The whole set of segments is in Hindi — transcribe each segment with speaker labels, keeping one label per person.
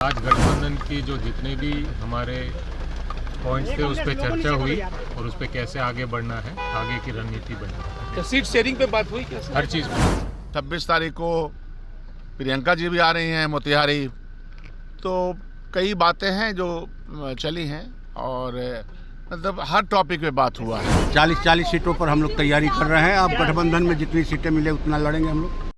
Speaker 1: आज गठबंधन की जो जितने भी हमारे पॉइंट्स थे उस पर चर्चा हुई और उस पर कैसे आगे बढ़ना है, आगे की रणनीति बनी।
Speaker 2: तो सीट शेयरिंग पे बात हुई क्या?
Speaker 1: हर चीज़ में
Speaker 3: 26 तारीख को प्रियंका जी भी आ रही हैं मोतिहारी, तो कई बातें हैं जो चली हैं और मतलब हर टॉपिक पे बात हुआ है।
Speaker 4: 40 सीटों पर हम लोग तैयारी कर रहे हैं। अब गठबंधन में जितनी सीटें मिले उतना लड़ेंगे हम लोग।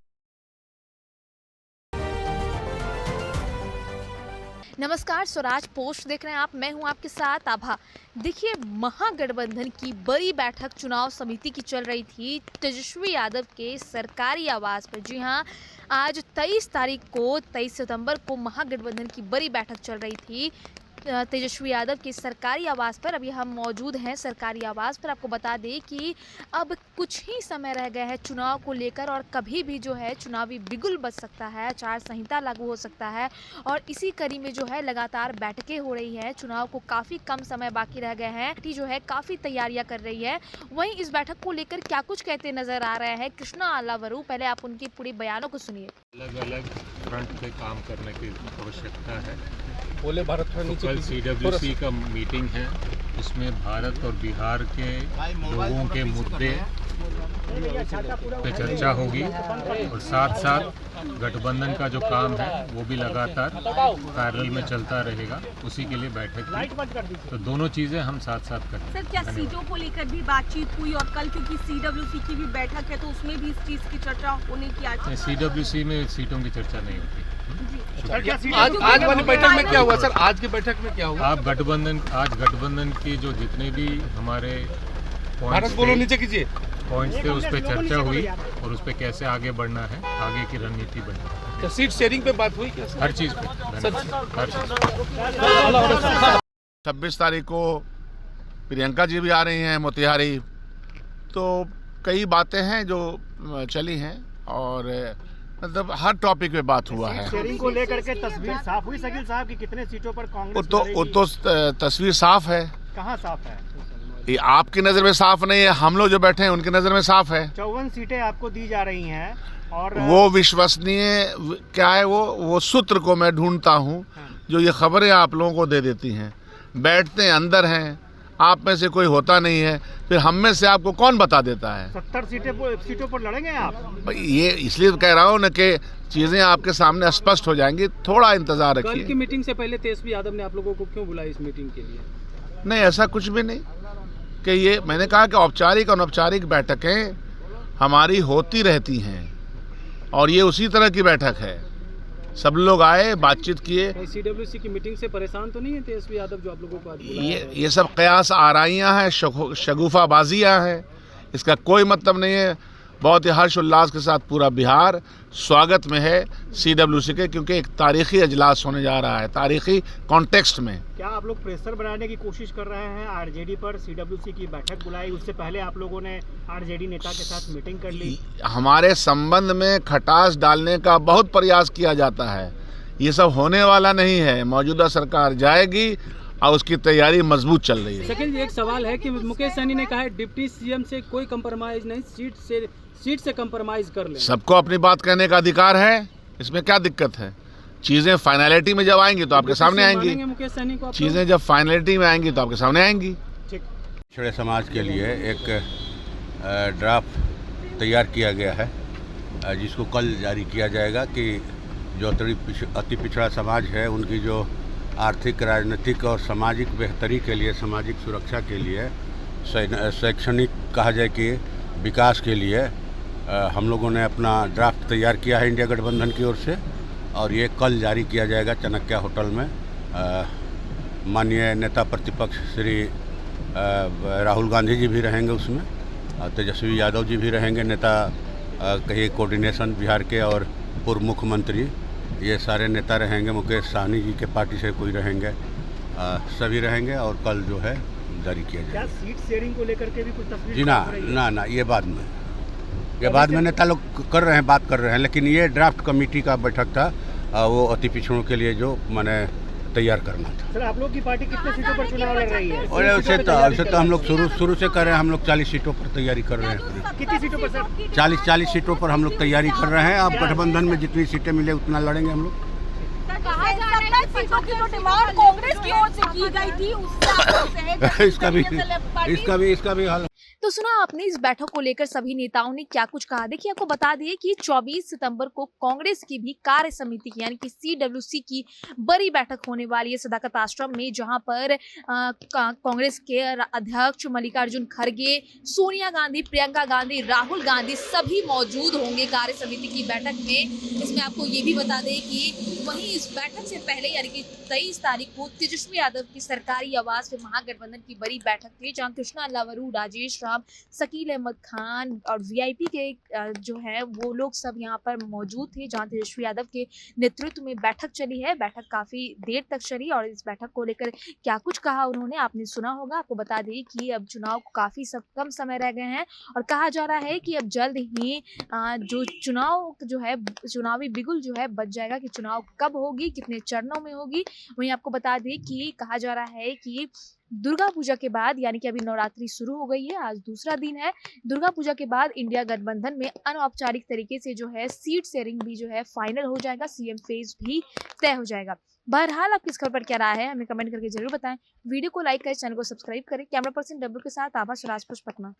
Speaker 5: नमस्कार, स्वराज पोस्ट देख रहे हैं आप। मैं हूं आपके साथ आभा। देखिए, महागठबंधन की बड़ी बैठक चुनाव समिति की चल रही थी तेजस्वी यादव के सरकारी आवास पर। जी हां, आज 23 तारीख को 23 सितंबर को महागठबंधन की बड़ी बैठक चल रही थी तेजस्वी यादव के सरकारी आवास पर। अभी हम मौजूद हैं सरकारी आवास पर। आपको बता दें कि अब कुछ ही समय रह गया है चुनाव को लेकर और कभी भी जो है चुनावी बिगुल बज सकता है, आचार संहिता लागू हो सकता है और इसी कड़ी में जो है लगातार बैठकें हो रही है। चुनाव को काफ़ी कम समय बाकी रह गए हैं, जो है काफ़ी तैयारियां कर रही है। वहीं इस बैठक को लेकर क्या कुछ कहते नजर आ रहे हैं कृष्णा आलावरू, पहले आप उनके पूरे बयानों को सुनिए।
Speaker 1: अलग अलग फ्रंट पे काम करने की आवश्यकता है।
Speaker 2: बोले भारत
Speaker 1: कल CWC का मीटिंग है, उसमें भारत और बिहार के लोगों के मुद्दे पे चर्चा होगी और साथ साथ गठबंधन का जो काम है वो भी लगातार पैरेलल में चलता रहेगा। उसी के लिए बैठक हुई, तो दोनों चीज़ें हम साथ साथ करते हैं।
Speaker 6: सर, क्या सीटों को लेकर भी बातचीत हुई? और कल क्योंकि CWC की भी बैठक है तो उसमें भी इस चीज़ की चर्चा होने की आज
Speaker 1: CWC में सीटों की चर्चा नहीं होती।
Speaker 2: आज वाली बैठक में क्या हुआ सर? आज की बैठक में क्या हुआ?
Speaker 1: आज गठबंधन की जो जितने भी हमारे
Speaker 2: भारत बोलो नीचे कीजिए।
Speaker 1: पॉइंट्स थे उस पर चर्चा हुई और उस पर कैसे आगे बढ़ना है, आगे की रणनीति बनी।
Speaker 2: तो सीट शेयरिंग पे बात हुई क्या?
Speaker 1: हर चीज़ पे हर चीज़।
Speaker 3: 26 तारीख को प्रियंका जी भी आ रही हैं मोतिहारी, तो कई बातें हैं जो चली हैं और मतलब हर टॉपिक पे बात हुआ है।
Speaker 7: शेयरिंग को लेकर के तस्वीर साफ हुई शकील साहब की कितने सीटों पर कांग्रेस
Speaker 3: तो तस्वीर साफ है।
Speaker 7: कहाँ साफ है?
Speaker 3: ये आपकी नज़र में साफ नहीं है, हम लोग जो बैठे हैं उनकी नज़र में साफ है।
Speaker 7: 54 सीटें आपको दी जा रही हैं और
Speaker 3: वो विश्वसनीय क्या है, वो सूत्र को मैं ढूंढता हूँ जो ये खबरें आप लोगों को दे देती हैं। बैठते हैं अंदर हैं, आप में से कोई होता नहीं है, फिर हम में से आपको कौन बता देता है?
Speaker 7: 70 सीटों पर लड़ेंगे आप?
Speaker 3: ये इसलिए कह रहा हूँ ना कि चीज़ें आपके सामने स्पष्ट हो जाएंगी, थोड़ा इंतजार
Speaker 8: कल की
Speaker 3: रखिए।
Speaker 8: मीटिंग से पहले तेजस्वी यादव ने आप लोगों को क्यों बुलाया इस मीटिंग के लिए?
Speaker 3: नहीं, ऐसा कुछ भी नहीं कि ये मैंने कहा कि औपचारिक अनौपचारिक बैठकें हमारी होती रहती हैं और ये उसी तरह की बैठक है। सब लोग आए, बातचीत किए।
Speaker 8: CWC की मीटिंग से परेशान तो नहीं है तेजस्वी यादव जो आप लोगों को आज बुलाया?
Speaker 3: ये सब कयास आराइयाँ हैं, शगुफाबाजियाँ हैं, इसका कोई मतलब नहीं है। बहुत ही हर्ष उल्लास के साथ पूरा बिहार स्वागत में है CWC के, क्योंकि एक तारीखी अजलास होने जा रहा है, तारीखी कॉन्टेक्स्ट में।
Speaker 7: क्या आप लोग प्रेशर बनाने की कोशिश कर रहे हैं? RJD पर CWC की बैठक बुलाई, उससे पहले आप लोगों ने RJD नेता के साथ मीटिंग कर ली।
Speaker 3: हमारे संबंध में खटास डालने का बहुत प्रयास किया जाता है, ये सब होने वाला नहीं है। मौजूदा सरकार जाएगी और उसकी तैयारी मजबूत चल रही है।
Speaker 8: शकील जी, एक सवाल है कि मुकेश सहनी ने कहा है डिप्टी CM से कोई कंप्रोमाइज नहीं, सीट से कंप्रोमाइज कर ले।
Speaker 3: सबको अपनी बात कहने का अधिकार है, इसमें क्या दिक्कत है? चीज़ें फाइनलिटी में जब आएंगी तो आपके सामने आएंगी।
Speaker 8: मुकेश सहनी को
Speaker 3: चीज़ें जब फाइनलिटी में आएंगी तो आपके सामने आएंगी।
Speaker 4: पिछड़े समाज के लिए एक ड्राफ्ट तैयार किया गया है, जिसको कल जारी किया जाएगा कि जो अति पिछड़ा समाज है उनकी जो आर्थिक, राजनीतिक और सामाजिक बेहतरी के लिए, सामाजिक सुरक्षा के लिए, शैक्षणिक कहा जाए कि विकास के लिए हम लोगों ने अपना ड्राफ्ट तैयार किया है इंडिया गठबंधन की ओर से और ये कल जारी किया जाएगा चाणक्य होटल में। माननीय नेता प्रतिपक्ष श्री राहुल गांधी जी भी रहेंगे उसमें, तेजस्वी यादव जी भी रहेंगे, नेता कहिए कोऑर्डिनेशन बिहार के, और पूर्व मुख्यमंत्री, ये सारे नेता रहेंगे। मुकेश सहनी जी के पार्टी से कोई रहेंगे, सभी रहेंगे और कल जो है जारी किया जाएगा।
Speaker 7: क्या सीट शेयरिंग को लेकर के भी कुछ तस्वीर?
Speaker 4: जी ना, ये बाद में नेता लोग कर रहे हैं, बात कर रहे हैं, लेकिन ये ड्राफ्ट कमेटी का बैठक था, वो अति पिछड़ों के लिए जो मैंने तैयार करना था।
Speaker 7: सर, आप लोग की पार्टी कितने सीटों पर चुनाव लड़ रही है?
Speaker 4: और उसे तो हम लोग शुरू से कर रहे हैं। हम लोग 40 सीटों पर तैयारी कर रहे हैं।
Speaker 7: कितनी सीटों पर सर?
Speaker 4: 40 सीटों पर हम लोग तैयारी कर रहे हैं। अब गठबंधन में जितनी सीटें मिले उतना लड़ेंगे हम लोग।
Speaker 6: सीटों की जो डिमांड कांग्रेस की ओर से की गई थी उससे
Speaker 4: इसका भी हल।
Speaker 5: तो सुना आपने इस बैठक को लेकर सभी नेताओं ने क्या कुछ कहा। देखिए आपको बता दिए कि 24 सितंबर को कांग्रेस की भी कार्य समिति की यानी कि CWC की बड़ी बैठक होने वाली है सदाकत आश्रम में, जहां पर कांग्रेस के अध्यक्ष मल्लिकार्जुन खड़गे, सोनिया गांधी, प्रियंका गांधी, राहुल गांधी सभी मौजूद होंगे कार्य समिति की बैठक में। इसमें आपको ये भी बता दें कि वहीं इस बैठक से पहले यानी कि 23 तारीख को तेजस्वी यादव की सरकारी आवास में महागठबंधन की बड़ी बैठक थी, जहां कृष्णा लावरू, राजेश राम, शकील अहमद खान और VIP के जो है वो लोग सब यहाँ पर मौजूद थे, जहां तेजस्वी यादव के नेतृत्व में बैठक चली है। बैठक काफी देर तक चली और इस बैठक को लेकर क्या कुछ कहा उन्होंने आपने सुना होगा। आपको बता दें कि अब चुनाव को काफी कम समय रह गए हैं और कहा जा रहा है कि अब जल्द ही जो चुनाव जो है चुनावी बिगुल जो है बच जाएगा कि चुनाव कब होगी, कितने चरणों में होगी। वहीं आपको बता दें कि कहा जा रहा है कि दुर्गा पूजा के बाद यानी कि अभी नवरात्रि शुरू हो गई है, आज दूसरा दिन है, दुर्गा पूजा के बाद इंडिया गठबंधन में अनौपचारिक तरीके से जो है सीट शेयरिंग भी जो है फाइनल हो जाएगा, CM फेज भी तय हो जाएगा। बहरहाल आपकी इस खबर पर क्या राय है हमें कमेंट करके जरूर बताएं। वीडियो को लाइक करें, चैनल को सब्सक्राइब करें। कैमरा पर्सन डब्लू के साथ आभा, स्वराज पोस्ट, पटना।